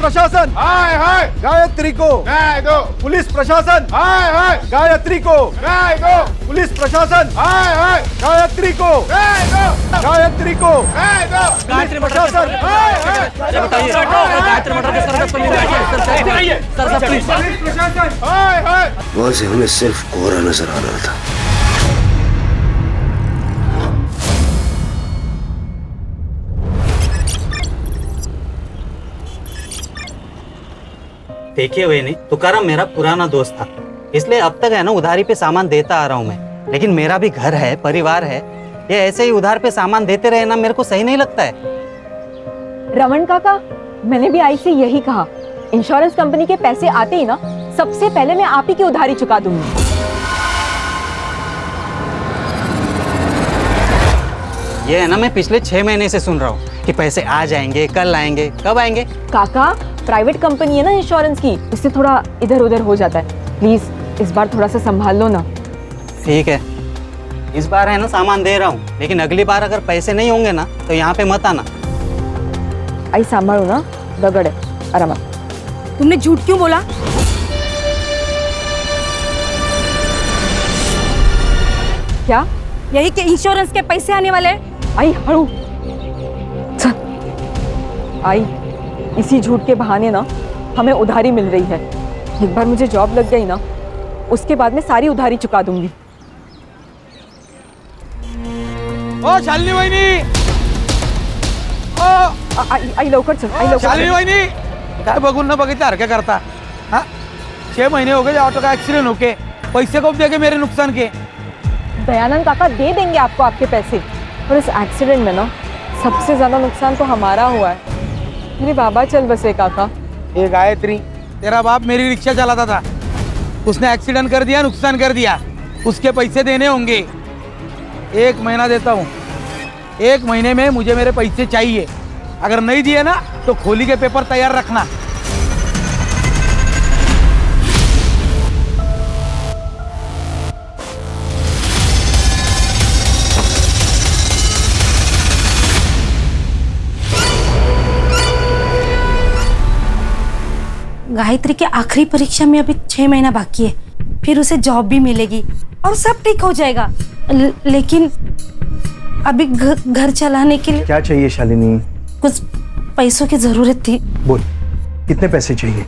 प्रशासन, हाय हाय, गायत्री को न्याय दो, पुलिस प्रशासन, हाय हाय, गायत्री को न्याय दो, पुलिस प्रशासन, हाय हाय, गायत्री को न्याय दो, गायत्री को न्याय दो, गायत्री मटर प्रशासन, हाय हाय, गायत्री मटर के सर प्लीज प्रशासन, हाय हाय। वहां से हमें सिर्फ कोहरा नजर आ रहा था। देखिए वही तुकाराम मेरा पुराना दोस्त था, इसलिए अब तक है ना उधारी पे सामान देता आ रहा हूँ मैं। लेकिन मेरा भी घर है, परिवार है, ये ऐसे ही उधार पे सामान देते रहे ना मेरे को सही नहीं लगता है। रमन काका, मैंने भी आई से यही कहा, इंश्योरेंस कंपनी के पैसे आते ही ना सबसे पहले मैं आप ही की उधारी चुका दूंगी। ये है ना मैं पिछले 6 महीने से सुन रहा हूँ कि पैसे आ जाएंगे, कल आएंगे, कब आएंगे। काका, प्राइवेट कंपनी है ना इंश्योरेंस की, इससे थोड़ा इधर उधर हो जाता है। प्लीज इस बार थोड़ा सा संभाल लो ना। ठीक है, इस बार है ना सामान दे रहा हूँ, लेकिन अगली बार अगर पैसे नहीं होंगे ना तो यहाँ पे मत आना। आई संभालो ना, दगड़ है आराम। तुमने झूठ क्यों बोला? क्या? यही कि इंश्योरेंस के पैसे आने वाले हैं। आई हड़ू आई, इसी झूठ के बहाने ना हमें उधारी मिल रही है। एक बार मुझे जॉब लग गई ना, उसके बाद मैं सारी उधारी चुका दूंगी। ओ शालिनी वहिनी, आई लवकर चल, आई लवकर शालिनी चल। वहिनी, काय बघून न बघितल्यासारखं करता? हाँ, 6 महीने हो गए ऑटो का एक्सीडेंट होके, पैसे कब देंगे मेरे नुकसान के? दयानंद काका दे देंगे आपको आपके पैसे। और इस एक्सीडेंट में ना सबसे ज्यादा नुकसान तो हमारा हुआ है। मेरे बाबा चल बसे काका। ये गायत्री, तेरा बाप मेरी रिक्शा चलाता था, उसने एक्सीडेंट कर दिया, नुकसान कर दिया, उसके पैसे देने होंगे। 1 महीना देता हूँ, 1 महीने में मुझे मेरे पैसे चाहिए। अगर नहीं दिए ना तो खोली के पेपर तैयार रखना। गायत्री के आखिरी परीक्षा में अभी 6 महीना बाकी है, फिर उसे जॉब भी मिलेगी और सब ठीक हो जाएगा। लेकिन अभी घर चलाने के लिए क्या चाहिए शालिनी? कुछ पैसों की जरूरत थी। बोल, कितने पैसे चाहिए?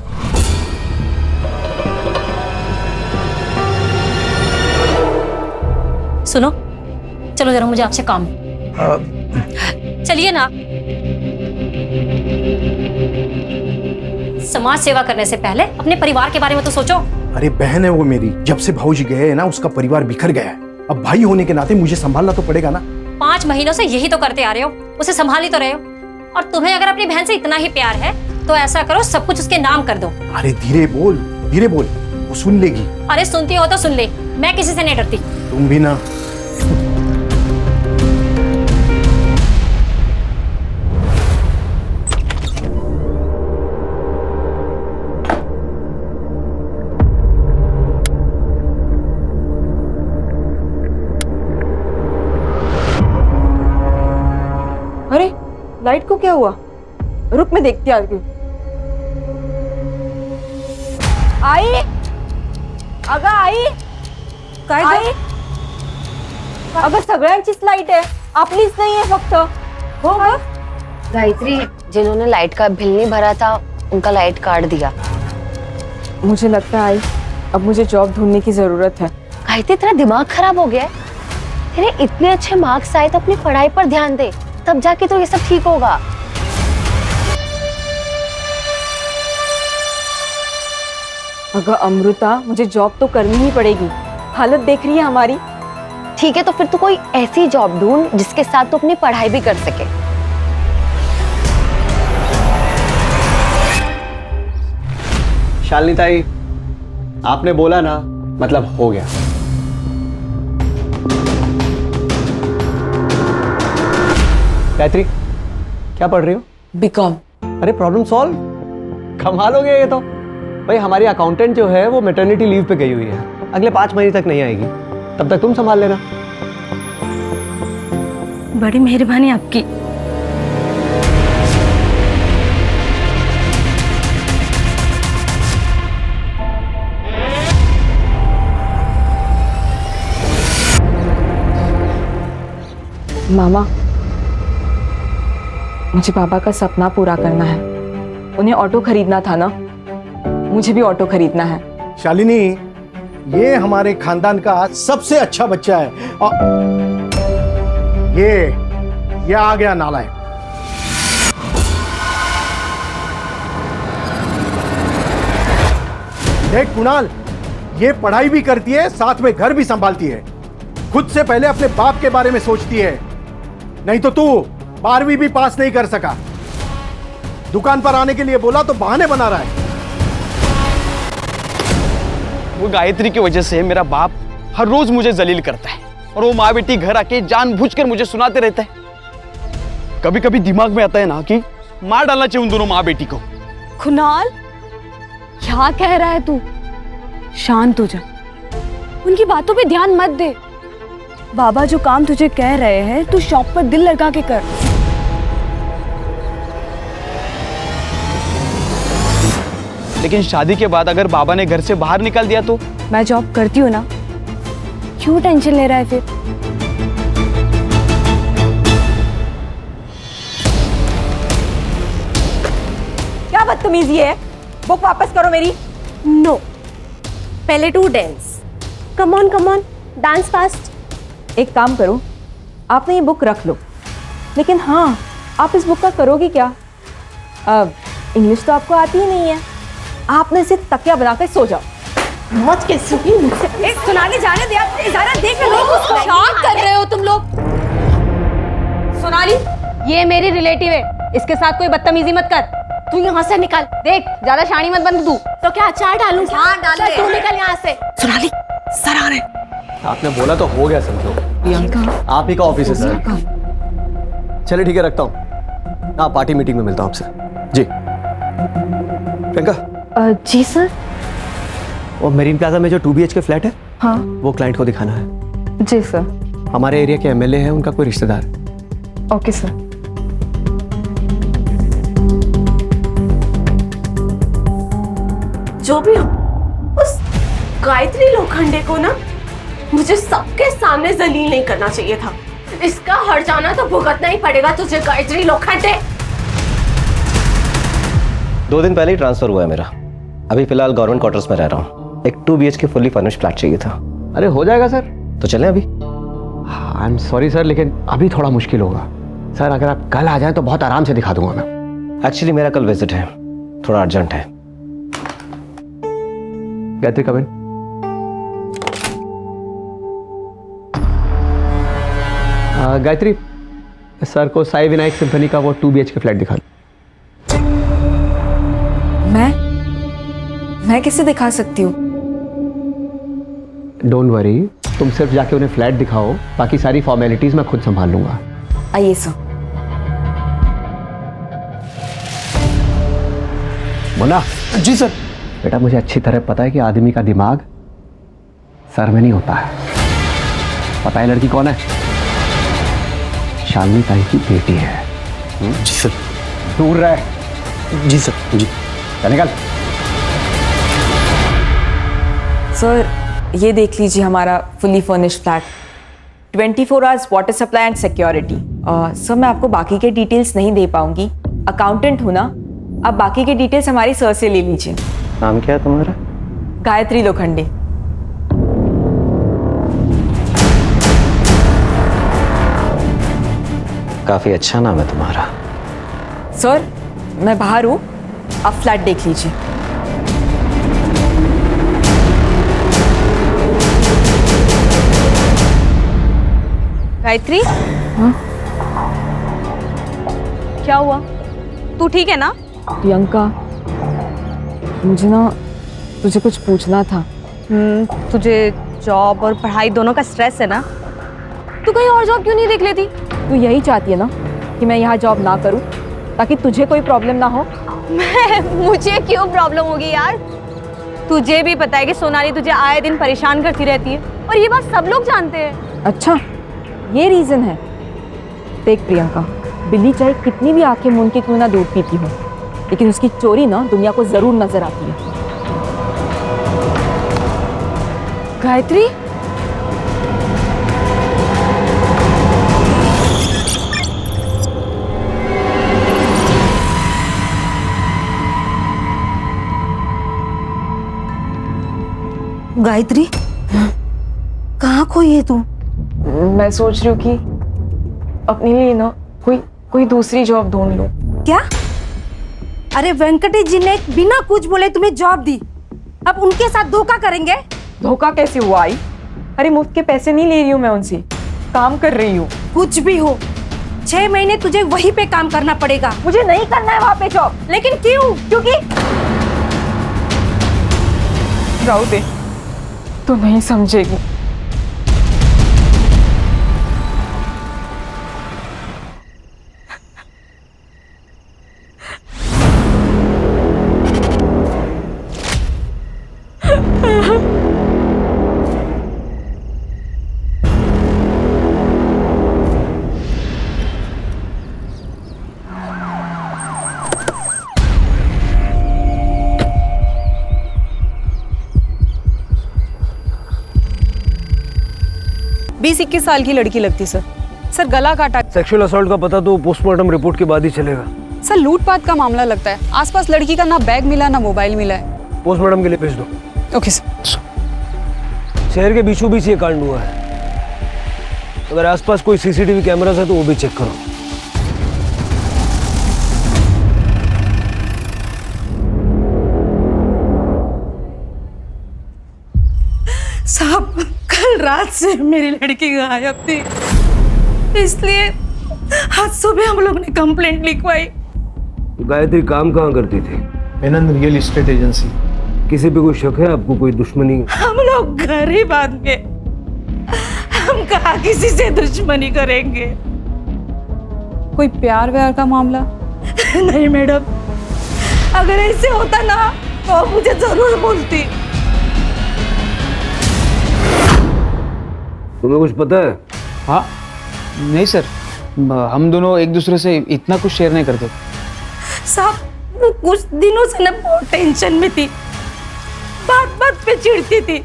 सुनो, चलो जरा मुझे आपसे काम है। चलिए ना। समाज सेवा करने से पहले अपने परिवार के बारे में तो सोचो। अरे बहन है वो मेरी, जब से भाऊजी गए हैं ना उसका परिवार बिखर गया है। अब भाई होने के नाते मुझे संभालना तो पड़ेगा ना। 5 महीनों से यही तो करते आ रहे हो, उसे संभाल ही तो रहे हो। और तुम्हें अगर अपनी बहन से इतना ही प्यार है तो ऐसा करो, सब कुछ उसके नाम कर दो। अरे धीरे बोल, वो सुन लेगी। अरे सुनती हो तो सुन ले, मैं किसी से नहीं डरती। तुम भी ना। अरे लाइट को क्या हुआ? रुक, मैं देखती आ रही हूँ। आई, अगं आई, काय आई, अगं सगळ्यांचीच लाईट आहे, आपलीच नाही आहे फक्त। हो ग गायत्री, जिन्होंने लाइट का बिल नहीं भरा था उनका लाइट काट दिया। मुझे लगता है आई, अब मुझे जॉब ढूंढने की जरूरत है। गायत्री, तेरा दिमाग खराब हो गया है? तेरे इतने अच्छे मार्क्स आए तो अपनी पढ़ाई पर ध्यान दे, तब जाके तो ये सब ठीक होगा। अगर अमृता, मुझे जॉब तो करनी ही पड़ेगी, हालत देख रही है हमारी। ठीक है, तो फिर तू कोई ऐसी जॉब ढूंढ जिसके साथ तू अपनी पढ़ाई भी कर सके। शालिनी ताई, आपने बोला ना, मतलब हो गया। गायत्री, क्या पढ़ रही हो? बीकॉम। अरे प्रॉब्लम सॉल्व, कमाल हो गया ये तो। भाई हमारी अकाउंटेंट जो है वो मैटरनिटी लीव पे गई हुई है, अगले 5 महीने तक नहीं आएगी, तब तक तुम संभाल लेना। बड़ी मेहरबानी आपकी। मामा, मुझे पापा का सपना पूरा करना है। उन्हें ऑटो खरीदना था ना, मुझे भी ऑटो खरीदना है। शालिनी, ये हमारे खानदान का सबसे अच्छा बच्चा है। ये आ गया नालायक। देख कुणाल, ये पढ़ाई भी करती है, साथ में घर भी संभालती है। खुद से पहले अपने बाप के बारे में सोचती है। नहीं तो तू 12वीं भी पास नहीं कर सका। दुकान पर आने के लिए बोला तो बहाने बना रहा है। वो गायत्री की वजह से मेरा बाप हर रोज मुझे जलील करता है और वो माँ बेटी घर आके जानबूझकर मुझे सुनाते रहता है। कभी कभी दिमाग में आता है ना कि मार डालना चाहिए उन दोनों माँ बेटी को। कुणाल, क्या कह रहा है तू? शांत हो जा, उनकी बातों पे ध्यान मत दे। बाबा जो काम तुझे कह रहे हैं तू शॉप पर दिल लगा के कर। लेकिन शादी के बाद अगर बाबा ने घर से बाहर निकाल दिया तो? मैं जॉब करती हूँ ना, क्यों टेंशन ले रहा है फिर? क्या बदतमीजी है? बुक वापस करो मेरी। नो, पहले to dance. Come on dance fast. एक काम करो, आपने ये बुक रख लो, लेकिन हाँ, आप इस बुक का करोगी क्या? इंग्लिश तो आपको आती ही नहीं है। आपने इसे तकिया बनाकर सो जाओ। मौत कैसे हुई मुझसे? सोनाली जाने दे, आप इजारा देख लो। क्या कर रहे हो तुम लोग? सोनाली, ये मेरी रिलेटिव है, इसके साथ कोई बदतमीजी मत कर। तू यहाँ से निकल। देख, ज्यादा शानी मत बन तू। तो क्या अचार डालूं? हाँ डाल दे। तू निकल यहाँ से। सोनाली, सर आ रहे। आपने बोला तो हो गया समझो। प्रियंका, आप ही का ऑफिस है सर। चलिए ठीक है, रखता हूँ। हाँ, पार्टी मीटिंग में मिलता हूँ आपसे। जी प्रियंका। जी सर। और मेरीन प्लाजा में जो 2 BHK फ्लैट है, हाँ वो क्लाइंट को दिखाना है। जी सर। हमारे एरिया के MLA है, उनका कोई रिश्तेदार। Okay sir. जो भी हो, उस गायत्री लोखंडे को ना मुझे सबके सामने जलील नहीं करना चाहिए था। इसका हर जाना तो भुगतना ही पड़ेगा तुझे, गायत्री लोखंडे। 2 दिन पहले ही ट्रांसफर हुआ है मेरा। अभी फिलहाल गवर्नमेंट क्वार्टर्स में रह रहा हूँ। एक 2 BHK फुल्ली फर्निश्ड फ्लैट चाहिए था। अरे हो जाएगा सर। तो चलें अभी? आई एम सॉरी सर, लेकिन अभी थोड़ा मुश्किल होगा सर। अगर आप कल आ जाएं तो बहुत आराम से दिखा दूंगा मैं। एक्चुअली मेरा कल विजिट है, थोड़ा अर्जेंट है। गायत्री कम इन। गायत्री, सर को साई विनायक सिम्फनी का वो 2 BHK फ्लैट दिखा। मैं कैसे दिखा सकती हूँ? डोंट वरी, तुम सिर्फ जाके उन्हें फ्लैट दिखाओ, बाकी सारी फॉर्मेलिटीज मैं खुद संभाल लूंगा। आइए सर। मुन्ना। जी सर। बेटा, मुझे अच्छी तरह पता है कि आदमी का दिमाग सर में नहीं होता है। पता है लड़की कौन है? शालिनी ताई की बेटी है। जी सर। दूर रहे। जी सर। जी। चल निकल। सर, ये देख लीजिए हमारा fully furnished flat, 24 hours water supply and security. Sir, मैं आपको बाकी के डिटेल्स नहीं दे पाऊंगी, अकाउंटेंट हूँ ना। आप बाकी के डिटेल्स हमारी सर से ले लीजिए। नाम क्या है तुम्हारा? गायत्री लोखंडे। काफी अच्छा नाम है तुम्हारा। सर, मैं बाहर हूँ, आप फ्लैट देख लीजिए। गायत्री, क्या हुआ? तू ठीक है ना? प्रियंका, मुझे ना तुझे कुछ पूछना था। तुझे जॉब और पढ़ाई दोनों का स्ट्रेस है ना? तू कहीं और जॉब क्यों नहीं देख लेती? तू यही चाहती है ना कि मैं यहाँ जॉब ना करूँ ताकि तुझे कोई प्रॉब्लम ना हो? मुझे क्यों प्रॉब्लम होगी यार? तुझे भी पता है कि सोनाली तुझे आए दिन परेशान करती रहती है और ये बात सब लोग जानते हैं। अच्छा, ये रीजन है। देख प्रियंका, बिल्ली चाहे कितनी भी आंखें मूंद के क्यों ना दूध पीती हो, लेकिन उसकी चोरी ना दुनिया को जरूर नजर आती है। गायत्री, गायत्री, कहाँ खोई है तू? मैं सोच रही हूँ कि अपने लिए ना कोई दूसरी जॉब ढूंढ लूं। क्या? अरे वेंकटेश जी ने बिना कुछ बोले तुम्हें जॉब दी, अब उनके साथ धोखा करेंगे? धोखा कैसे हुआ आई? अरे मुफ्त के पैसे नहीं ले रही हूँ मैं उनसे, काम कर रही हूँ। कुछ भी हो, 6 महीने तुझे वहीं पे काम करना पड़ेगा। मुझे नहीं करना है वहाँ पे जॉब। लेकिन क्यों? क्योंकि राहु दे तो नहीं समझेगी। बीस 21 साल की लड़की लगती सर। सर गला काटा। सेक्सुअल असॉल्ट का पता तो पोस्टमार्टम रिपोर्ट के बाद ही चलेगा। सर लूटपाट का मामला लगता है। आसपास लड़की का ना बैग मिला ना मोबाइल मिला है। पोस्टमार्टम के लिए भेज दो। Okay sir. शहर के बीचों बीच ये कांड हुआ है, अगर आसपास कोई सीसीटीवी कैमरास है तो वो भी चेक करो। साहब, कल रात से मेरी लड़की गायब थी, इसलिए आज सुबह हम लोग ने कंप्लेंट लिखवाई। गायत्री काम कहाँ करती थी? Menon real estate agency. किसी पे कोई शक है आपको? कोई दुश्मनी? हम लोग गरीब आदमी, हम कहाँ किसी से दुश्मनी करेंगे। कोई प्यार व्यार का मामला? नहीं मैडम, अगर ऐसे होता ना तो मुझे जरूर बोलती। तुम्हें कुछ पता है? हाँ नहीं सर, हम दोनों एक दूसरे से इतना कुछ शेयर नहीं करते। साहब वो कुछ दिनों से ना बहुत टेंशन में थी, बात बात पे चिढ़ती थी।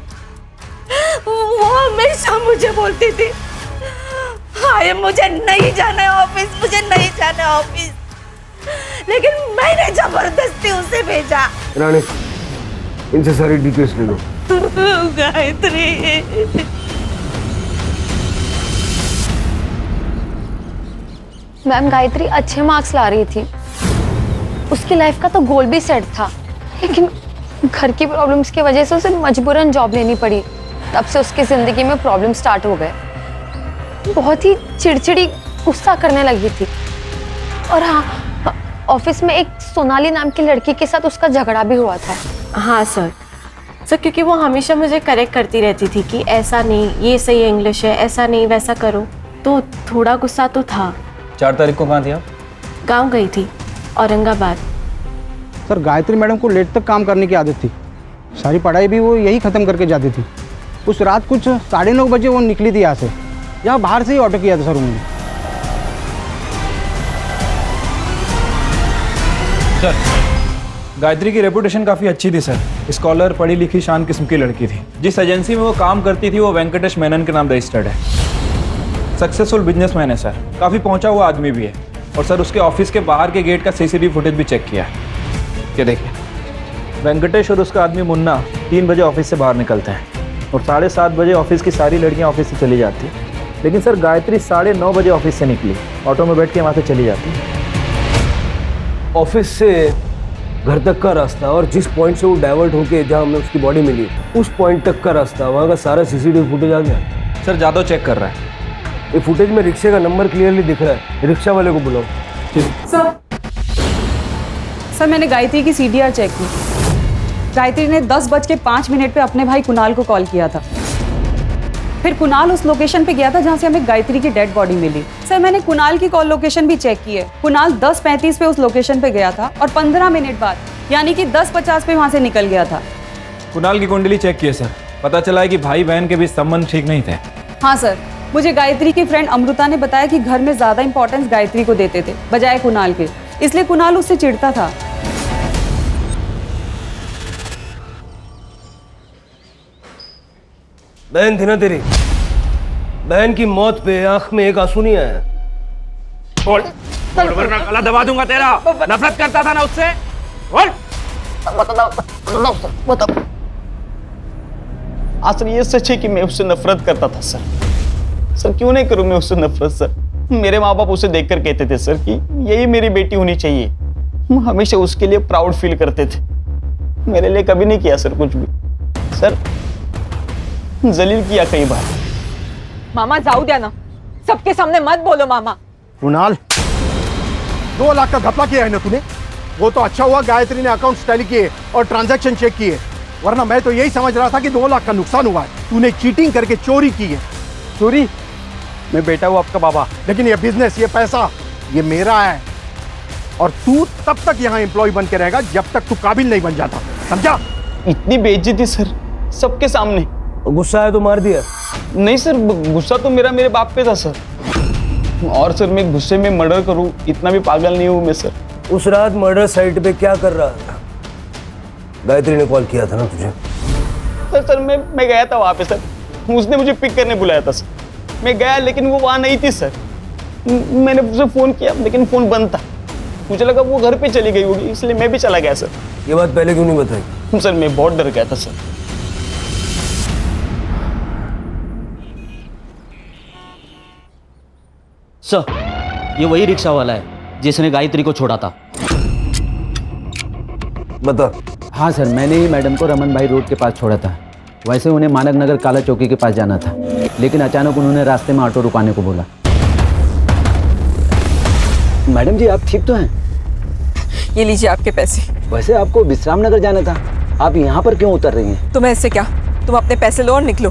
वो हमेशा मुझे बोलती थी, हाय मुझे नहीं जाना है ऑफिस, मुझे नहीं जाना है ऑफिस, लेकिन मैंने जबरदस्ती उसे भेजा। रानी, इनसे सारी डिटेल्स ले लो। गायत्री, मैम गायत्री अच्छे मार्क्स ला रही थी, उसकी लाइफ का तो गोल भी सेट था, लेकिन घर की प्रॉब्लम्स की वजह से उसे मजबूरन जॉब लेनी पड़ी। तब से उसकी ज़िंदगी में प्रॉब्लम स्टार्ट हो गए। बहुत ही चिड़चिड़ी, गुस्सा करने लगी थी। और हाँ, ऑफिस में एक सोनाली नाम की लड़की के साथ उसका झगड़ा भी हुआ था। हाँ सर, क्योंकि वो हमेशा मुझे करेक्ट करती रहती थी कि ऐसा नहीं, ये सही इंग्लिश है, ऐसा नहीं वैसा करो, तो थोड़ा गुस्सा तो था। 4 तारीख को कहाँ थी आप? गाँव गई थी, औरंगाबाद। सर गायत्री मैडम को लेट तक काम करने की आदत थी, सारी पढ़ाई भी वो यही ख़त्म करके जाती थी। उस रात कुछ 9:30 बजे वो निकली थी यहाँ से, यहाँ बाहर से ही ऑटो किया था सर उन्होंने। सर गायत्री की रेपुटेशन काफ़ी अच्छी थी सर, स्कॉलर, पढ़ी लिखी, शान किस्म की लड़की थी। जिस एजेंसी में वो काम करती थी वो वेंकटेश मेनन के नाम रजिस्टर्ड है। सक्सेसफुल बिजनेसमैन है सर, काफ़ी पहुंचा हुआ आदमी भी है। और सर उसके ऑफिस के बाहर के गेट का सीसीटीवी फुटेज भी चेक किया है। ये देखिए, वेंकटेश और उसका आदमी मुन्ना 3 बजे ऑफिस से बाहर निकलते हैं और 7:30 बजे ऑफिस की सारी लड़कियां ऑफिस से चली जाती हैं। लेकिन सर गायत्री 9:30 बजे ऑफिस से निकली, ऑटो में बैठ के वहाँ से चली जाती है। ऑफिस से घर तक का रास्ता और जिस पॉइंट से वो डाइवर्ट होके जहाँ हमें उसकी बॉडी मिली, उस पॉइंट तक का रास्ता, वहाँ का सारा सीसीटीवी फुटेज आ गया। सर जादव चेक कर रहा है। ये फुटेज में रिक्शे का नंबर क्लियरली दिख रहा है। रिक्शा वाले को बुलाओ। सर मैंने गायत्री की CDR चेक की। गायत्री ने 10:05 पे अपने भाई कुणाल को कॉल किया था। फिर कुणाल उस लोकेशन पे गया था जहाँ से हमें गायत्री की डेड बॉडी मिली। सर मैंने कुणाल की कॉल लोकेशन भी चेक की है। कुणाल 10:35 पे उस लोकेशन पे गया था और 15 मिनट बाद यानी कि 10:50 पे वहाँ से निकल गया था। कुणाल की कुंडली चेक की है सर, पता चला है कि भाई बहन के बीच संबंध ठीक नहीं थे। हाँ सर, मुझे गायत्री की फ्रेंड अमृता ने बताया कि घर में ज्यादा इंपॉर्टेंस गायत्री को देते थे बजाय कुणाल के, इसलिए कुणाल उससे चिढ़ता था। बहन थी ना तेरी, बहन की मौत पे आंख में एक आंसू नहीं आया। बोल, वरना गला दबा दूंगा तेरा। नफरत करता था ना उससे। बोल। सर ये सच है कि मैं उससे नफरत करता था सर। सर क्यों नहीं करूं मैं उससे नफरत सर। मेरे माँ बाप उसे देखकर कहते थे सर कि यही मेरी बेटी होनी चाहिए। हमेशा उसके लिए प्राउड फील करते थे। मेरे लिए कभी नहीं किया सर कुछ भी। सर जलील किया कई बार। मामा जाऊ द्या ना, सबके सामने मत बोलो मामा। कुणाल, 2 लाख का घपला किया है ना तूने? वो तो अच्छा हुआ गायत्री ने अकाउंट टैली किए और ट्रांजैक्शन चेक किए, वरना मैं तो यही समझ रहा था कि 2 लाख का नुकसान हुआ है। तूने चीटिंग करके चोरी की है। चोरी? मैं बेटा हूँ आपका बाबा। लेकिन ये बिजनेस, ये पैसा, ये मेरा है। और तू तब तक यहाँ एम्प्लॉय बन के रहेगा जब तक तू काबिल नहीं बन जाता, समझा? इतनी बेइज्जती सर सबके सामने। गुस्सा है तो मार दिया? नहीं सर, गुस्सा तो मेरे बाप पे था सर। और सर मैं गुस्से में मर्डर करूं इतना भी पागल नहीं हूं मैं सर। उस रात मर्डर साइट पे क्या कर रहा था? गायत्री ने कॉल किया था ना तुझे? सर मैं गया था वहां पे सर। उसने मुझे पिक करने बुलाया था सर। मैं गया लेकिन वो वहां नहीं थी सर। मैंने उसे फोन किया लेकिन फोन बंद था। मुझे लगा वो घर पे चली गई होगी, इसलिए मैं भी चला गया सर। ये बात पहले क्यों नहीं बताई? सर मैं बहुत डर गया था सर। सर ये वही रिक्शा वाला है जिसने गायत्री को छोड़ा था। बता। हाँ सर, मैंने ही मैडम को रमन भाई रोड के पास छोड़ा था। वैसे उन्हें मानक नगर काला चौकी के पास जाना था, लेकिन अचानक उन्होंने रास्ते में ऑटो रुकाने को बोला। मैडम जी आप ठीक तो हैं? ये लीजिए आपके पैसे। वैसे आपको विश्राम नगर जाना था, आप यहाँ पर क्यों उतर रही हैं? तुम्हें इससे क्या, तुम अपने पैसे लो और निकलो।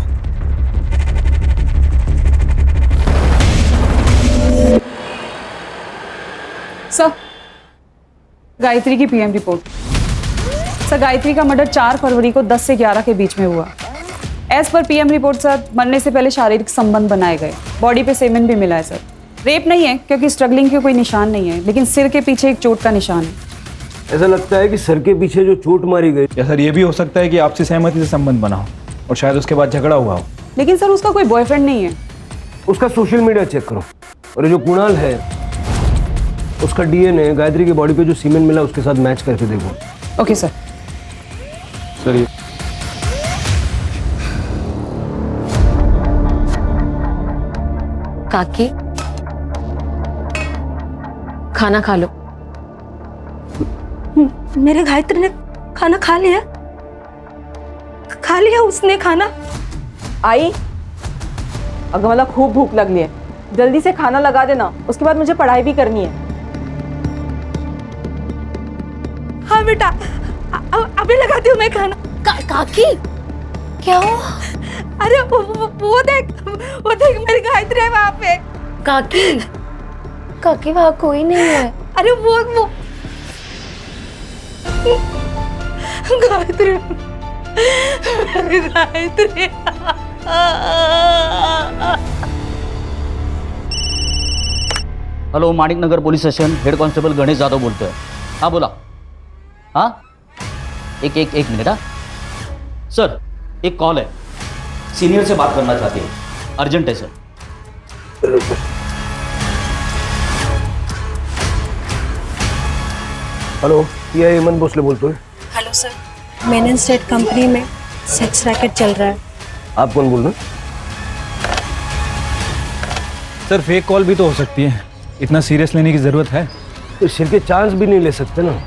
सर, गायत्री की पीएम रिपोर्ट। सर, गायत्री का मर्डर 4 फरवरी को 10 से 11 के बीच में हुआ। As per PM report sir, मरने से पहले शारीरिक संबंध बनाए गए। बॉडी पे सेमेन भी मिला है सर। रेप नहीं है क्योंकि स्ट्रगलिंग के कोई निशान नहीं है, लेकिन सिर के पीछे एक चोट का निशान है। ऐसा लगता है कि सर के पीछे जो चोट मारी गई। या सर ये भी हो सकता है कि आपसी सहमति से संबंध बना हो और शायद उसके बाद झगड़ा हुआ हो। लेकिन सर उसका कोई बॉयफ्रेंड नहीं है। उसका सोशल मीडिया चेक करो, और ये जो कुणाल है उसका डीएनए गायत्री की बॉडी पे जो सीमेंट मिला उसके साथ मैच करके देखो। Okay sir. सर ये काकी खाना खा लो। मेरे गायत्री ने खाना खा लिया? खा लिया उसने खाना? आई, अगर मला खूब भूख लगली है, जल्दी से खाना लगा देना, उसके बाद मुझे पढ़ाई भी करनी है। हाँ बेटा, अभी लगाती हूँ मैं खाना। काकी क्या हो? अरे वो देख मेरी गायत्री है वहाँ पे। काकी वहाँ कोई नहीं है। अरे वो Gayatri, Gayatri. Hello, Manik Nagar police station, head constable Ganesh Yadav बोलते हैं। हाँ बोला। हाँ एक मिनट। हाँ सर, एक कॉल है, सीनियर से बात करना चाहती है, अर्जेंट है सर। हेलो, ये हेमंत भोसले बोलते हैं। Hello sir, Menon state company में सेक्स रैकेट चल रहा है। आप कौन बोल रहे हैं? सर फेक कॉल भी तो हो सकती है, इतना सीरियस लेने की जरूरत है? तो सिर के चांस भी नहीं ले सकते ना,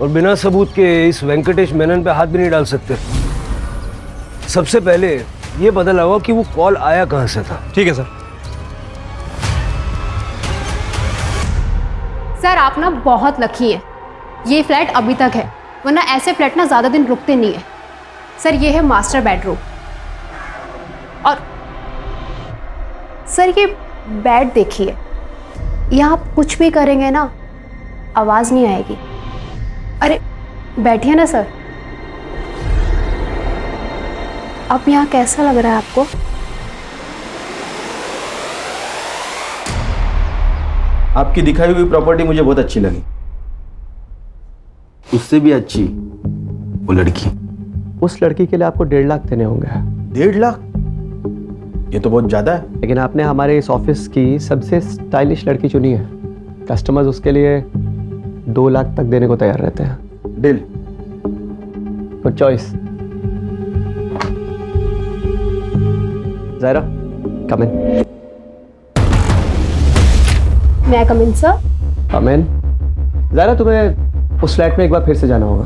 और बिना सबूत के इस वेंकटेश मेनन पे हाथ भी नहीं डाल सकते। सबसे पहले ये पता लगाओ कि वो कॉल आया कहां से था। ठीक है सर। सर आप ना बहुत लकी है, ये फ्लैट अभी तक है, वरना ऐसे फ्लैट ना ज़्यादा दिन रुकते नहीं है। सर ये है मास्टर बेडरूम, और सर ये बेड देखिए, यहाँ आप कुछ भी करेंगे ना आवाज़ नहीं आएगी। अरे बैठिए ना सर। अब यहाँ कैसा लग रहा है आपको? आपकी दिखाई हुई प्रॉपर्टी मुझे बहुत अच्छी लगी, उससे भी अच्छी वो लड़की। उस लड़की के लिए आपको 1.5 लाख देने होंगे। 1.5 लाख? ये तो बहुत ज्यादा है। लेकिन आपने हमारे इस ऑफिस की सबसे स्टाइलिश लड़की चुनी है, कस्टमर्स उसके लिए 2 लाख तक देने को तैयार रहते हैं। Deal. Good choice. Zaira, come in. मैं कम इन सर? कम इन। ज़ायरा, तुम्हें उस फ्लैट में एक बार फिर से जाना होगा।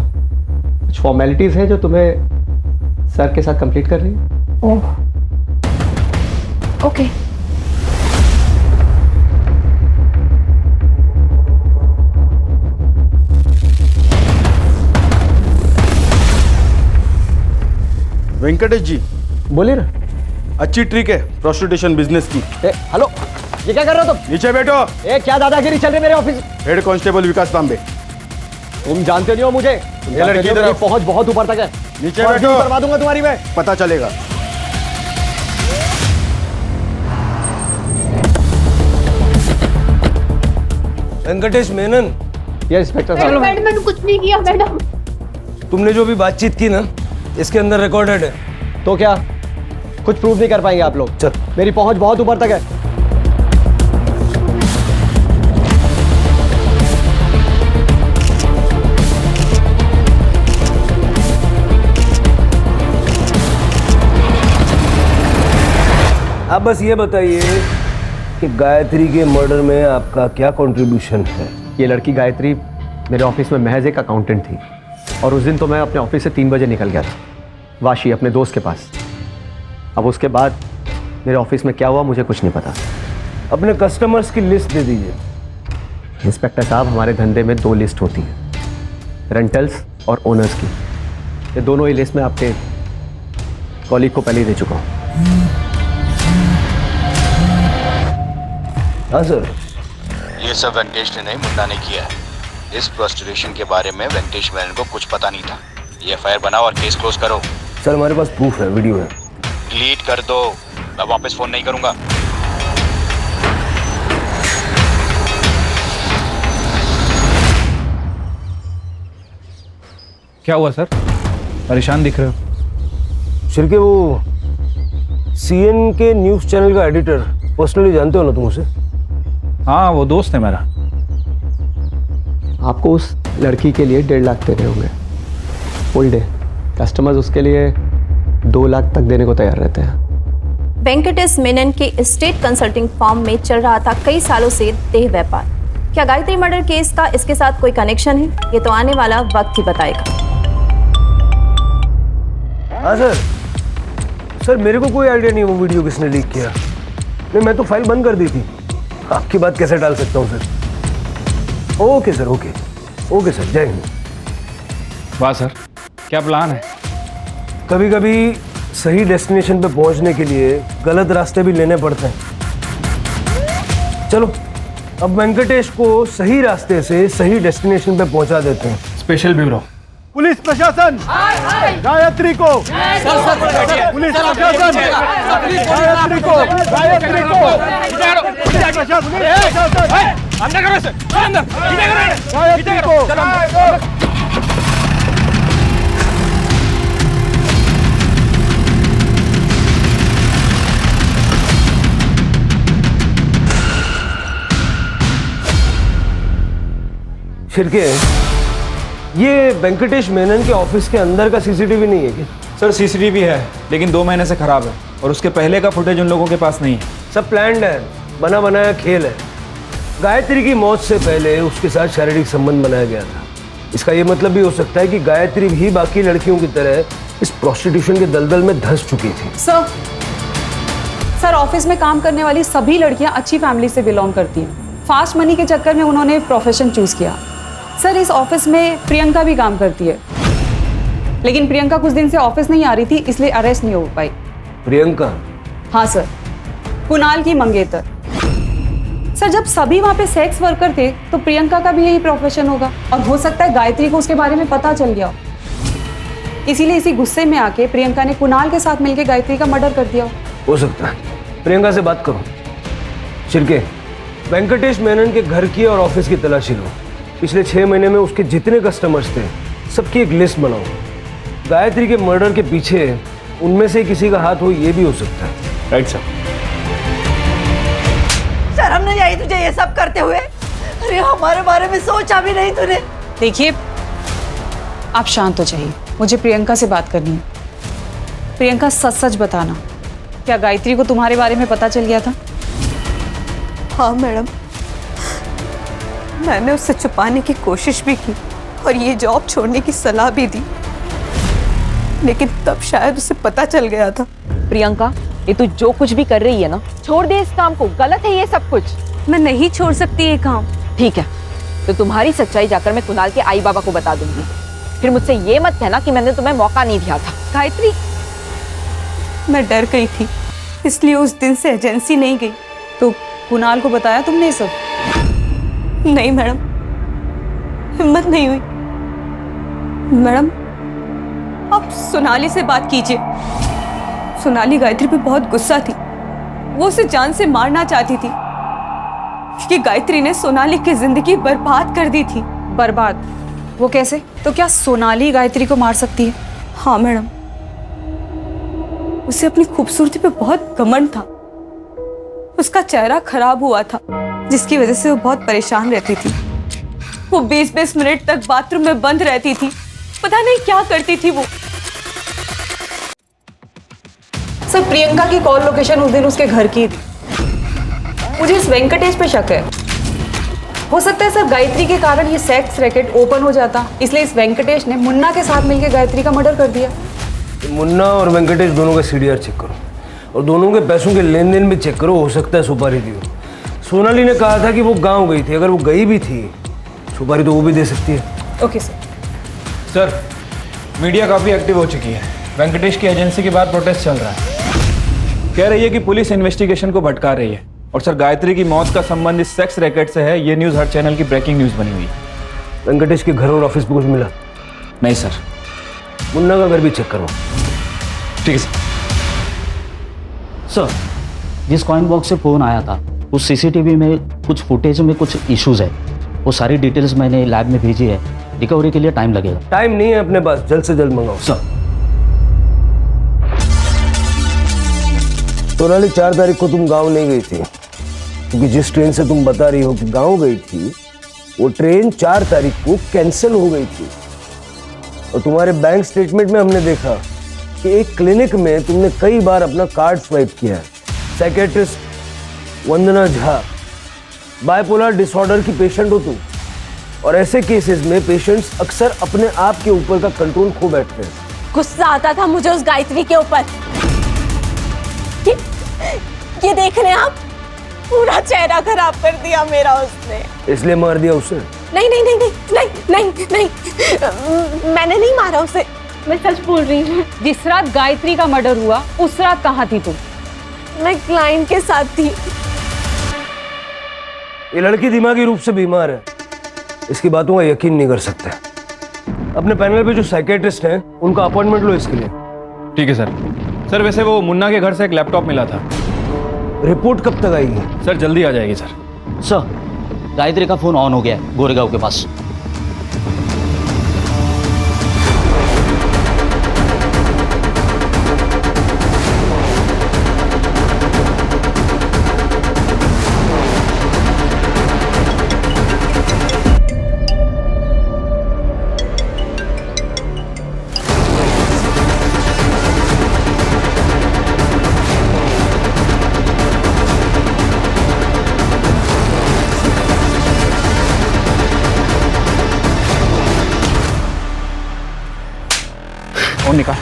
कुछ फॉर्मेलिटीज़ हैं जो तुम्हें सर के साथ कंप्लीट करनी है। ओह, ओके। वेंकटेश जी, बोलिए ना। अच्छी ट्रिक है प्रोस्टिट्यूशन बिजनेस की। हेलो, ये क्या कर रहे हो तुम? नीचे बैठो। क्या दादागिरी चल रही है मेरे ऑफिस? हेड कांस्टेबल विकास तांबे। तुम जानते नहीं हो मुझे। ये लड़की इधर पहुंच बहुत ऊपर तक है। नीचे बैठो, करवा दूंगा तुम्हारी मैं। पता चलेगा। वेंकटेश मेनन। ये इंस्पेक्टर साहब। मैंने कुछ नहीं किया मैडम। तुमने जो भी बातचीत की ना, इसके अंदर रिकॉर्डेड है। तो क्या कुछ प्रूव नहीं कर पाएंगे आप लोग? चल, मेरी पहुंच बहुत ऊपर तक है। आप बस ये बताइए कि गायत्री के मर्डर में आपका क्या कंट्रीब्यूशन है? ये लड़की गायत्री मेरे ऑफिस में महज एक अकाउंटेंट थी, और उस दिन तो मैं अपने ऑफिस से 3 बजे निकल गया था वाशी अपने दोस्त के पास। अब उसके बाद मेरे ऑफिस में क्या हुआ मुझे कुछ नहीं पता। अपने कस्टमर्स की लिस्ट दे दीजिए। इंस्पेक्टर साहब, हमारे धंधे में 2 लिस्ट होती हैं, रेंटल्स और ओनर्स की। ये दोनों ही लिस्ट में आपके कॉलीग को पहले ही दे चुका हूँ। हाँ सर। ये सब वेंकटेश ने नहीं, मुन्ना ने किया है। इस प्रोस्टिट्यूशन के बारे में वेंकटेश मेनन को कुछ पता नहीं था। ये एफआईआर बनाओ और केस क्लोज करो। सर, हमारे पास प्रूफ है, वीडियो है। डिलीट कर दो, मैं वापस फोन नहीं करूंगा। क्या हुआ सर? परेशान दिख रहे हो। शिरके, वो सीएन के न्यूज़ चैनल का एडिटर पर्सनली जानते हो ना तुम उसे? हाँ, वो दोस्त है मेरा। आपको उस लड़की के लिए 1.5 लाख देने होंगे फुल डे। कस्टमर्स उसके लिए 2 लाख तक देने को तैयार रहते हैं। वेंकटेश मेनन के स्टेट कंसल्टिंग फर्म में चल रहा था कई सालों से देह व्यापार। क्या गायत्री मर्डर केस का इसके साथ कोई कनेक्शन है? ये तो आने वाला वक्त ही बताएगा। हाँ सर। सर, मेरे को कोई आइडिया नहीं वो वीडियो किसने लीक किया। नहीं, मैं तो फाइल बंद कर दी थी। आपकी बात कैसे डाल सकता हूँ sir? Okay sir, okay okay sir, जय हिंद। वाह सर, क्या प्लान है? कभी कभी सही डेस्टिनेशन पे पहुंचने के लिए गलत रास्ते भी लेने पड़ते हैं। चलो, अब वेंकटेश को सही रास्ते से सही डेस्टिनेशन पे पहुंचा देते हैं। स्पेशल ब्यूरो, पुलिस प्रशासन, गायत्री को, पुलिस प्रशासन, गायत्री को, गायत्री को, गायत्री को। शिरके, ये वेंकटेश मेनन के ऑफिस के अंदर का सीसीटीवी नहीं है क्या? सर, सीसीटीवी है, लेकिन 2 महीने से खराब है, और उसके पहले का फुटेज उन लोगों के पास नहीं है। सब प्लान्ड है, बना बनाया खेल है। गायत्री की मौत से पहले उसके साथ शारीरिक संबंध बनाया गया था। इसका ये मतलब भी हो सकता है कि गायत्री भी बाकी लड़कियों की तरह इस प्रोस्टिट्यूशन के दलदल में धंस चुकी थी। सर, ऑफिस में काम करने वाली सभी लड़कियां अच्छी फैमिली से बिलोंग करती हैं। फास्ट मनी के चक्कर में उन्होंने प्रोफेशन चूज किया। सर, इस ऑफिस में प्रियंका भी काम करती है, लेकिन प्रियंका कुछ दिन से ऑफिस नहीं आ रही थी, इसलिए अरेस्ट नहीं हो पाई। प्रियंका? हाँ सर, कुणाल की मंगेतर। सर, जब सभी वहाँ पे सेक्स वर्कर थे तो प्रियंका का भी यही प्रोफेशन होगा, और हो सकता है गायत्री को उसके बारे में पता चल गया हो, इसीलिए इसी गुस्से में आके प्रियंका ने कुणाल के साथ मिलकर गायत्री का मर्डर कर दिया हो सकता है। प्रियंका से बात करो। शिरके, वेंकटेश मेनन के घर की और ऑफिस की तलाशी लो। पिछले 6 महीने में उसके जितने कस्टमर्स थे सबकी एक लिस्ट बनाओ। गायत्री के मर्डर के पीछे उनमें से किसी का हाथ हो, ये भी हो सकता है। Right sir. शर्म नहीं आई तुझे ये सब करते हुए? अरे हमारे बारे में सोचा भी नहीं तूने। देखिए, आप शांत हो जाइए, मुझे प्रियंका से बात करनी है। प्रियंका, सच सच बताना, क्या गायत्री को तुम्हारे बारे में पता चल गया था? हाँ मैडम, मैंने उससे छुपाने की कोशिश भी की और ये जॉब छोड़ने की सलाह भी दी, लेकिन तब शायद उसे पता चल गया था। प्रियंका, ये तू जो कुछ भी कर रही है ना, छोड़ दे इस काम को। गलत है ये सब कुछ। मैं नहीं छोड़ सकती ये काम। ठीक है, तो तुम्हारी सच्चाई जाकर मैं कुणाल के आई बाबा को बता दूंगी। फिर मुझसे ये मत कहना कि मैंने तुम्हें मौका नहीं दिया था। गायत्री, मैं डर गई थी, इसलिए उस दिन से एजेंसी नहीं गई। तो कुणाल को बताया तुमने ये सब? नहीं मैडम, हिम्मत नहीं हुई। मैडम, आप सोनाली से बात कीजिए। सोनाली गायत्री पे बहुत गुस्सा थी, वो उसे जान से मारना चाहती थी क्योंकि गायत्री ने सोनाली की जिंदगी बर्बाद कर दी थी। बर्बाद? वो कैसे? तो क्या सोनाली गायत्री को मार सकती है? हाँ मैडम, उसे अपनी खूबसूरती पे बहुत घमंड था। उसका चेहरा खराब हुआ था, जिसकी वजह से वो बहुत परेशान रहती थी। वो 20-20 मिनट तक बाथरूम में बंद रहती थी, पता नहीं क्या करती थी वो। सर, प्रियंका की कॉल लोकेशन उस दिन उसके घर की थी। मुझे इस वेंकटेश पे शक है। हो सकता है सर गायत्री के कारण ये सेक्स रैकेट ओपन हो जाता, इसलिए इस वेंकटेश ने मुन्ना के साथ मिलकर गायत्री का मर्डर कर दिया। मुन्ना और वेंकटेश दोनों का सीडीआर चेक करो और दोनों के पैसों के लेन देन भी चेक करो। हो सकता है सुपारी दी हो। सोनाली ने कहा था कि वो गांव गई थी, अगर वो गई भी थी सुपारी तो वो भी दे सकती है। Okay sir. सर, मीडिया काफ़ी एक्टिव हो चुकी है। वेंकटेश की एजेंसी के बाद प्रोटेस्ट चल रहा है। कह रही है कि पुलिस इन्वेस्टिगेशन को भटका रही है। और सर, गायत्री की मौत का संबंध इस सेक्स रैकेट से है। ये न्यूज़ हर चैनल की ब्रेकिंग न्यूज़ बनी हुई है। वेंकटेश के घर और ऑफिस पे कुछ मिला? नहीं सर। मुन्ना का घर भी चेक करो। ठीक है सर। सर, जिस कॉइन बॉक्स से फ़ोन आया था उस सीसीटीवी में कुछ फुटेज में कुछ इश्यूज है। वो सारी डिटेल्स मैंने लैब में भेजी है। रिकवरी के लिए टाइम लगेगा। टाइम नहीं है अपने पास, जल्द से जल्द मंगाओ। सर। सोनाली 4 तारीख को तुम गांव नहीं गई थी, क्योंकि जिस ट्रेन से तुम बता रही हो कि गांव गई थी वो ट्रेन 4 तारीख को कैंसिल हो गई थी। और तुम्हारे बैंक स्टेटमेंट में हमने देखा कि एक क्लिनिक में तुमने कई बार अपना कार्ड स्वाइप किया है। साइकेट्रिस्ट वंदना झा, बाइपोलर डिसऑर्डर की पेशेंट हो तुम, और ऐसे केसेस में पेशेंट्स अक्सर अपने आप के ऊपर का कंट्रोल खो बैठते हैं। गुस्सा आता था मुझे उस गायत्री के ऊपर। ये देख रहे हैं आप, पूरा चेहरा खराब कर दिया मेरा उसने। इसलिए मार दिया उसे? नहीं नहीं नहीं नहीं नहीं नहीं नहीं, मैंने नहीं मारा उसे, मैं सच बोल रही हूँ। जिस रात गायत्री का मर्डर हुआ उस रात कहाँ थी तुम? मैं क्लाइंट के साथ थी। ये लड़की दिमागी रूप से बीमार है, इसकी बातों का यकीन नहीं कर सकते। अपने पैनल पे जो साइकेट्रिस्ट हैं उनका अपॉइंटमेंट लो इसके लिए। ठीक है सर। सर, वैसे वो मुन्ना के घर से एक लैपटॉप मिला था। रिपोर्ट कब तक आएगी? सर, जल्दी आ जाएगी सर। सर, गायत्री का फोन ऑन हो गया है गोरेगांव के पास। फोन निकाल।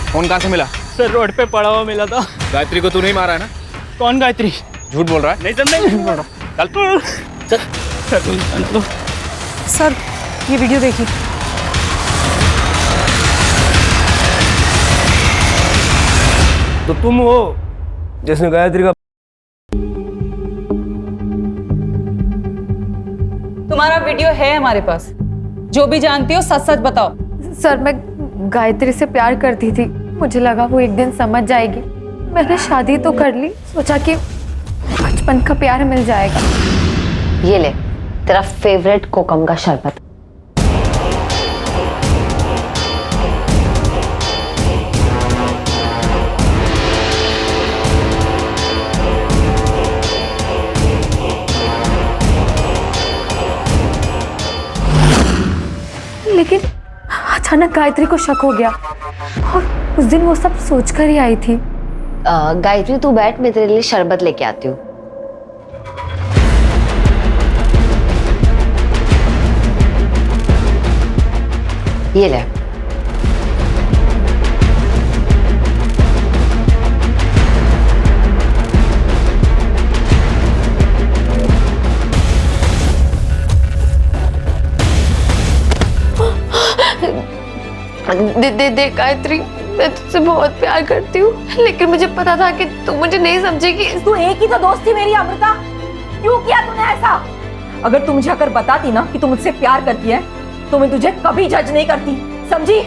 फोन कहाँ से मिला? सर, रोड पे पड़ा हुआ मिला था। गायत्री को तू नहीं मारा है ना? कौन गायत्री? झूठ बोल रहा है? नहीं सर, नहीं झूठ बोल रहा। चल। सर, ये वीडियो देखिए। तो तुम हो जिसने गायत्री का? तुम्हारा वीडियो है हमारे पास। जो भी जानती हो सच सच बताओ। सर, मैं गायत्री से प्यार करती थी, मुझे लगा वो एक दिन समझ जाएगी। मैंने शादी तो कर ली, सोचा कि बचपन का प्यार मिल जाएगा। ये ले तेरा फेवरेट कोकम का शरबत। लेकिन अचानक गायत्री को शक हो गया और उस दिन वो सब सोच कर ही आई थी। गायत्री तू बैठ, मैं तेरे लिए शरबत लेके आती हूँ। ये ले। दे गायत्री, मैं तुझसे बहुत प्यार करती हूँ, लेकिन मुझे पता था कि तू मुझे नहीं समझेगी। तू एक ही तो दोस्त थी मेरी अमृता, क्यों किया तूने ऐसा? अगर तू मुझे आकर बताती ना कि तू मुझसे प्यार करती है तो मैं तुझे कभी जज नहीं करती, समझी?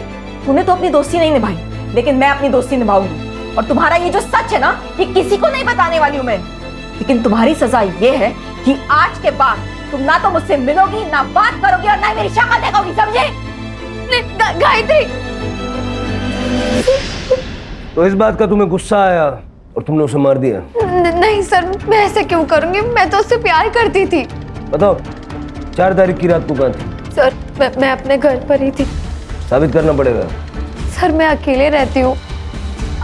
तूने तो अपनी दोस्ती नहीं निभाई, लेकिन मैं अपनी दोस्ती निभाऊंगी। और तुम्हारा ये जो सच है ना, ये किसी को नहीं बताने वाली हूँ मैं। लेकिन तुम्हारी सजा ये है कि आज के बाद तुम ना तो मुझसे मिलोगी, ना बात करोगी और ना ही मेरी शक्ल देखोगी, समझे? गायत्री, तो इस बात का तुम्हें गुस्सा आया और तुमने उसे मार दिया? नहीं सर, मैं ऐसे क्यों करूंगी? मैं तो उससे प्यार करती थी। बताओ 4 तारीख की रात को कहाँ थी? सर मैं अपने घर पर ही थी। साबित करना पड़ेगा। सर मैं अकेले रहती हूँ,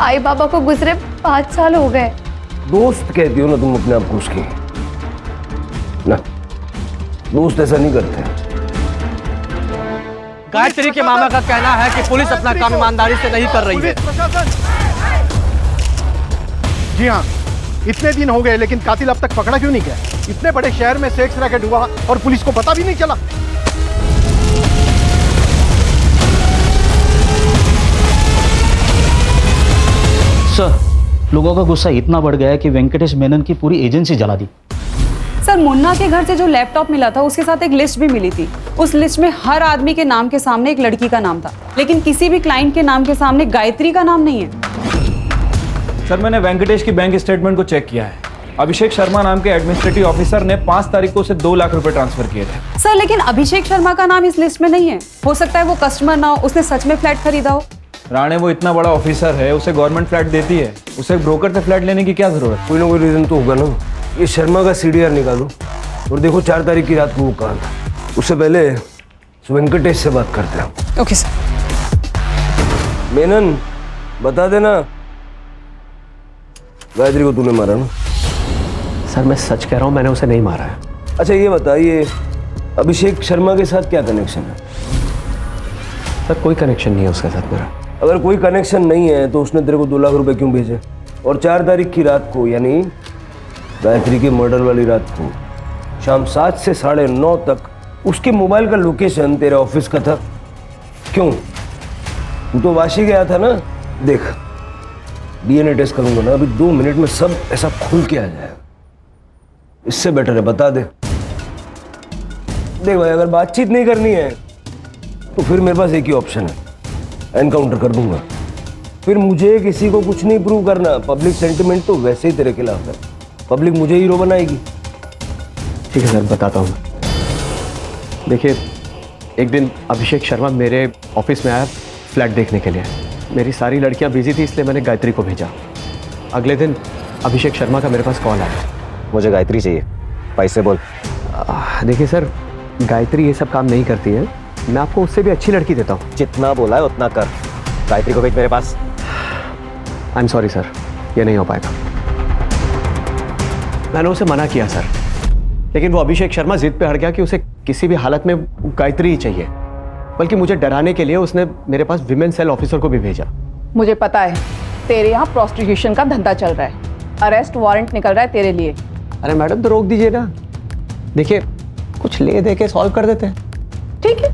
आई बाबा को गुजरे 5 साल हो गए। दोस्त कहती हो ना तुम अपने आप को उसकी, ना दोस्त ऐसा नहीं करते। गायत्री के मामा का कहना है कि पुलिस अपना काम ईमानदारी से नहीं कर रही है। जी हाँ, इतने दिन हो गए लेकिन कातिल अब तक पकड़ा क्यों नहीं गया? इतने बड़े शहर में सेक्स रैकेट हुआ और पुलिस को पता भी नहीं चला। सर, लोगों का गुस्सा इतना बढ़ गया है कि वेंकटेश मेनन की पूरी एजेंसी जला दी। सर, मुन्ना के घर से जो लैपटॉप मिला था उसके साथ एक लिस्ट भी मिली थी। उस लिस्ट में हर आदमी के नाम के सामने एक लड़की का नाम था, लेकिन किसी भी क्लाइंट के नाम के सामने गायत्री का नाम नहीं है। सर, मैंने वेंकटेश की बैंक स्टेटमेंट को चेक किया है। अभिषेक शर्मा नाम के एडमिनिस्ट्रेटिव ऑफिसर ने 5 तारीख को उसे 2 लाख रुपए ट्रांसफर किए थे। सर, लेकिन अभिषेक शर्मा का नाम इस लिस्ट में नहीं है। हो सकता है वो कस्टमर ना हो, उसने सच में फ्लैट खरीदा हो। राणे, वो इतना बड़ा ऑफिसर है, उसे गवर्नमेंट फ्लैट देती है, उसे ब्रोकर से फ्लैट लेने की क्या जरूरत? कोई ना कोई रीजन तो होगा ना। ये शर्मा का CDR निकालो और देखो 4 तारीख की रात को वो कहाँ था। उससे पहले वेंकटेश से बात करते हैं। Okay sir. मेनन, बता देना गायत्री को तूने मारा ना? सर, मैं सच कह रहा हूँ, मैंने उसे नहीं मारा है। अच्छा ये बताइए, अभिषेक शर्मा के साथ क्या कनेक्शन है? सर, कोई कनेक्शन नहीं है उसके साथ मेरा। अगर कोई कनेक्शन नहीं है तो उसने तेरे को 2 लाख रुपए क्यों भेजे? और 4 तारीख की रात को, यानी गायत्री के मर्डर वाली रात को, शाम 7 से 9:30 तक उसके मोबाइल का लोकेशन तेरे ऑफिस का था। क्यों? तू तो वाशी गया था ना। देख, DNA टेस्ट करूंगा ना, अभी 2 मिनट में सब ऐसा खुल के आ जाएगा। इससे बेटर है बता दे। देख भाई, अगर बातचीत नहीं करनी है तो फिर मेरे पास एक ही ऑप्शन है, एनकाउंटर कर दूंगा। फिर मुझे किसी को कुछ नहीं प्रूव करना। पब्लिक सेंटिमेंट तो वैसे ही तेरे खिलाफ है, पब्लिक मुझे हीरो बनाएगी। ठीक है सर, बताता हूँ। देखिए, एक दिन अभिषेक शर्मा मेरे ऑफिस में आया फ्लैट देखने के लिए। मेरी सारी लड़कियां बिजी थी, इसलिए मैंने गायत्री को भेजा। अगले दिन अभिषेक शर्मा का मेरे पास कॉल आया। मुझे गायत्री चाहिए, पैसे बोल। देखिए सर, गायत्री ये सब काम नहीं करती है, मैं आपको उससे भी अच्छी लड़की देता हूँ। जितना बोला है उतना कर। गायत्री को भेज मेरे पास। आई एम सॉरी सर, ये नहीं हो पाएगा। मैंने उसे मना किया सर, लेकिन वो अभिषेक शर्मा जिद पे अड़ गया कि उसे किसी भी हालत में गायत्री ही चाहिए। बल्कि मुझे डराने के लिए उसने मेरे पास विमेन सेल ऑफिसर को भी भेजा। मुझे पता है तेरे यहाँ प्रोस्टिट्यूशन का धंधा चल रहा है, अरेस्ट वारंट निकल रहा है तेरे लिए। अरे मैडम, तो रोक दीजिए ना। देखिए, कुछ ले दे के सॉल्व कर देते हैं। ठीक है,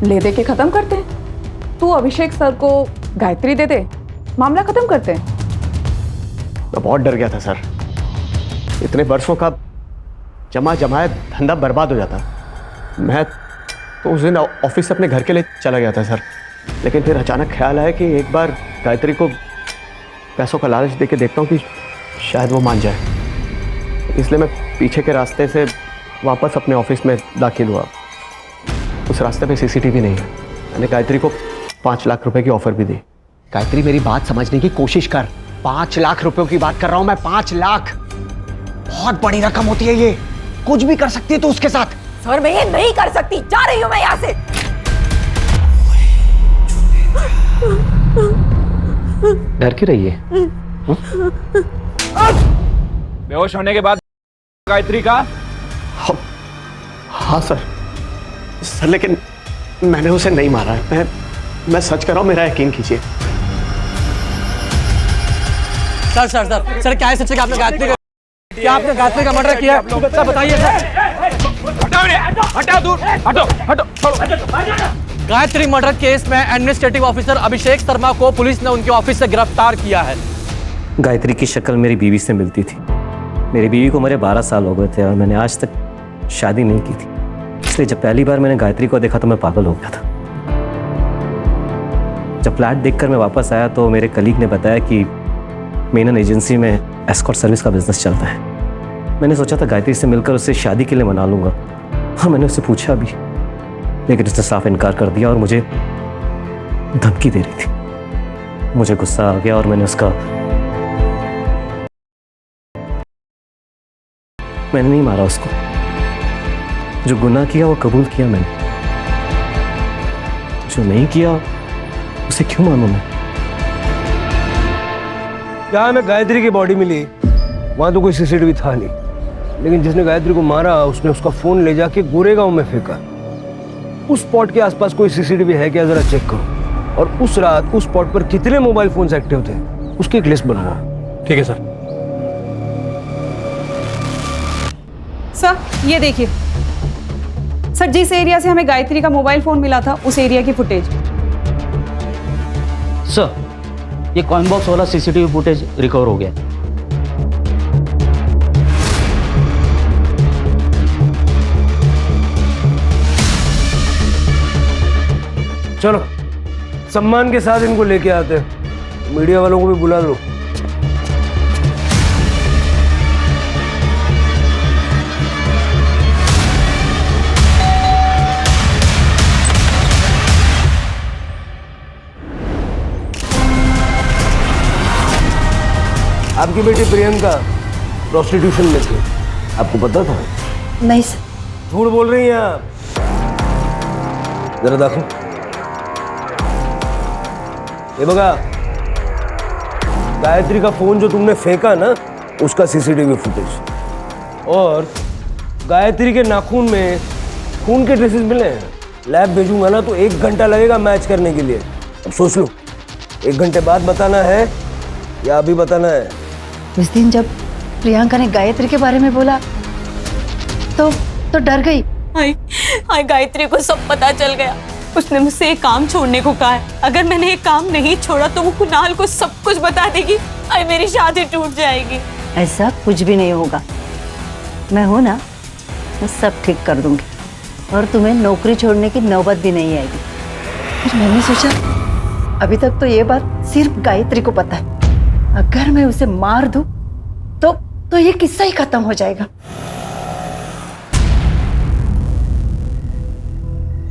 ले दे के खत्म करते हैं। तू अभिषेक सर को गायत्री दे दे, मामला खत्म करते हैं। मैं बहुत डर गया था सर, इतने वर्षों का जमा जमाया धंधा बर्बाद हो जाता। मैं तो उस दिन ऑफिस से अपने घर के लिए चला गया था सर, लेकिन फिर अचानक ख्याल आया कि एक बार गायत्री को पैसों का लालच देके देखता हूँ कि शायद वो मान जाए। इसलिए मैं पीछे के रास्ते से वापस अपने ऑफिस में दाखिल हुआ। उस रास्ते पे CCTV नहीं है। मैंने गायत्री को 5 लाख रुपए की ऑफर भी दी। गायत्री, मेरी बात समझने की कोशिश कर। 5 लाख रुपयों की बात कर रहा हूं मैं। 5 लाख बहुत बड़ी रकम होती है, ये कुछ भी कर सकती है तो उसके साथ। सर, मैं ये नहीं कर सकती, जा रही हूं मैं यहाँ से। डर क्यों रही है? बेहोश होने के बाद गायत्री का? हाँ सर लेकिन मैंने उसे नहीं मारा है। मैं सच कर रहा हूँ, मेरा यकीन कीजिए। सर सर सर सर क्या है सच? आपने गायत्री का, क्या आपने गायत्री का मर्डर किया? सर बताइए सर। हटाओ दूर, हटो हटो छोड़ो। गायत्री मर्डर केस में एडमिनिस्ट्रेटिव ऑफिसर अभिषेक शर्मा को पुलिस ने उनके ऑफिस से गिरफ्तार किया है। गायत्री की शक्ल मेरी बीवी से मिलती थी। मेरी बीवी को मेरे 12 साल हो गए थे और मैंने आज तक शादी नहीं की थी। इसलिए जब पहली बार मैंने गायत्री को देखा तो मैं पागल हो गया था। जब फ्लैट देखकर मैं वापस आया तो मेरे कलीग ने बताया कि मेनन एजेंसी में एस्कॉर्ट सर्विस का बिजनेस चलता है। मैंने सोचा था गायत्री से मिलकर उससे शादी के लिए मना लूंगा। हाँ, मैंने उससे पूछा भी, लेकिन उसने साफ इनकार कर दिया और मुझे धमकी दे रही थी। मुझे गुस्सा आ गया और मैंने नहीं मारा उसको। जो गुनाह किया वो कबूल किया मैंने, जो नहीं किया उसे क्यों मानूं मैं? जहाँ हमें गायत्री की बॉडी मिली वहां तो कोई सीसीटीवी था नहीं, लेकिन जिसने गायत्री को मारा उसने उसका फोन ले जाके गोरेगांव में फेंका। उस स्पॉट के आसपास कोई सीसीटीवी है क्या, जरा चेक करो। और उस रात उस स्पॉट पर कितने मोबाइल फोन्स एक्टिव थे उसकी एक लिस्ट बनवाओ। ठीक है सर। सर ये देखिए सर, जिस एरिया से हमें गायत्री का मोबाइल फोन मिला था उस एरिया की फुटेज। सर ये कॉइन बॉक्स वाला सीसीटीवी फुटेज रिकवर हो गया। चलो सम्मान के साथ इनको लेके आते हैं। मीडिया वालों को भी बुला लो। आपकी बेटी प्रियंका प्रोस्टिट्यूशन में थी, आपको पता था? नहीं सर। झूठ बोल रही हैं आप। जरा देखो, ये बघा, गायत्री का फोन जो तुमने फेंका ना उसका सीसीटीवी फुटेज, और गायत्री के नाखून में खून के ट्रेसेस मिले हैं। लैब भेजूंगा ना तो 1 घंटा लगेगा मैच करने के लिए। अब सोच लो, 1 घंटे बाद बताना है या अभी बताना है? उस दिन जब प्रियंका ने गायत्री के बारे में बोला तो डर गई। हाय गायत्री को सब पता चल गया। उसने मुझसे एक काम छोड़ने को कहा है। अगर मैंने एक काम नहीं छोड़ा तो वो कुणाल को सब कुछ बता देगी और मेरी शादी टूट जाएगी। ऐसा कुछ भी नहीं होगा, मैं हूं ना, मैं सब ठीक कर दूंगी और तुम्हें नौकरी छोड़ने की नौबत भी नहीं आएगी। फिर मैंने सोचा अभी तक तो ये बात सिर्फ गायत्री को पता है, अगर मैं उसे मार दूं तो ये किस्सा ही खत्म हो जाएगा।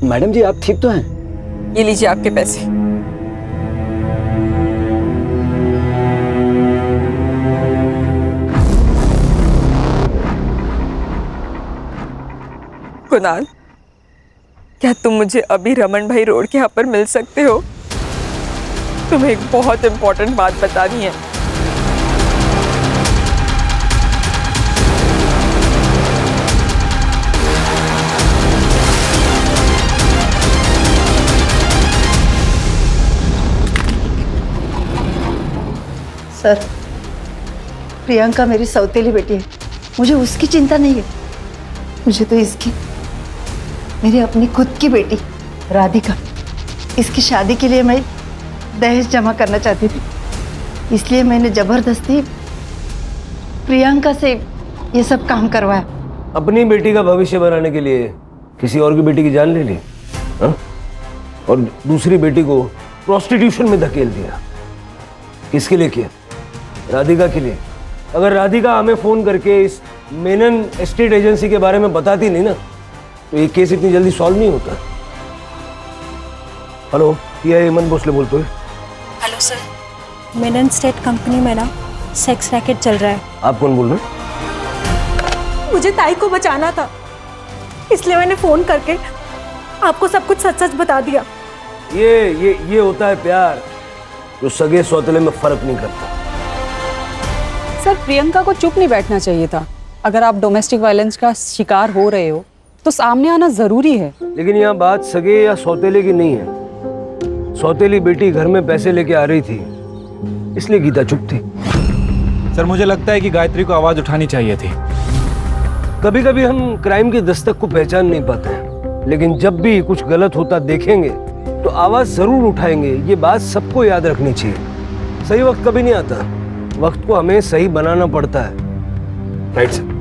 मैडम जी आप ठीक तो हैं? ये लीजिए आपके पैसे। कुणाल, क्या तुम मुझे अभी रमन भाई रोड के यहाँ पर मिल सकते हो? तुम्हें एक बहुत इंपॉर्टेंट बात बतानी है। सर, प्रियंका मेरी सौतेली बेटी है, मुझे उसकी चिंता नहीं है। मुझे तो इसकी, मेरी अपनी खुद की बेटी राधिका, इसकी शादी के लिए मैं दहेज जमा करना चाहती थी, इसलिए मैंने जबरदस्ती प्रियंका से ये सब काम करवाया। अपनी बेटी का भविष्य बनाने के लिए किसी और की बेटी की जान ले ली, हाँ? और दूसरी बेटी को प्रोस्टिट्यूशन में धकेल दिया। किसके लिए किया? राधिका के लिए। अगर राधिका हमें फोन करके इस मेनन एस्टेट एजेंसी के बारे में बताती नहीं ना तो ये केस इतनी जल्दी सॉल्व नहीं होता। हेलो, ये हेमंत भोसले बोलते हैं। Hello sir, Menon state company में ना सेक्स रैकेट चल रहा है। आप कौन बोल रहे हैं? मुझे ताई को बचाना था, इसलिए मैंने फोन करके आपको सब कुछ सच सच बता दिया। ये होता है प्यार। जो सगे सौतेले में फर्क नहीं करता। सर प्रियंका को चुप नहीं बैठना चाहिए था। अगर आप डोमेस्टिक वायलेंस का शिकार हो रहे हो तो सामने आना जरूरी है। लेकिन यहाँ बात सगे या सौतेले की नहीं है। सौतेली बेटी घर में पैसे लेके आ रही थी, इसलिए गीता चुप थी। सर मुझे लगता है कि गायत्री को आवाज उठानी चाहिए थी। कभी कभी हम क्राइम की दस्तक को पहचान नहीं पाते हैं, लेकिन जब भी कुछ गलत होता देखेंगे तो आवाज जरूर उठाएंगे। ये बात सबको याद रखनी चाहिए। सही वक्त कभी नहीं आता, वक्त को हमें सही बनाना पड़ता है। Right sir.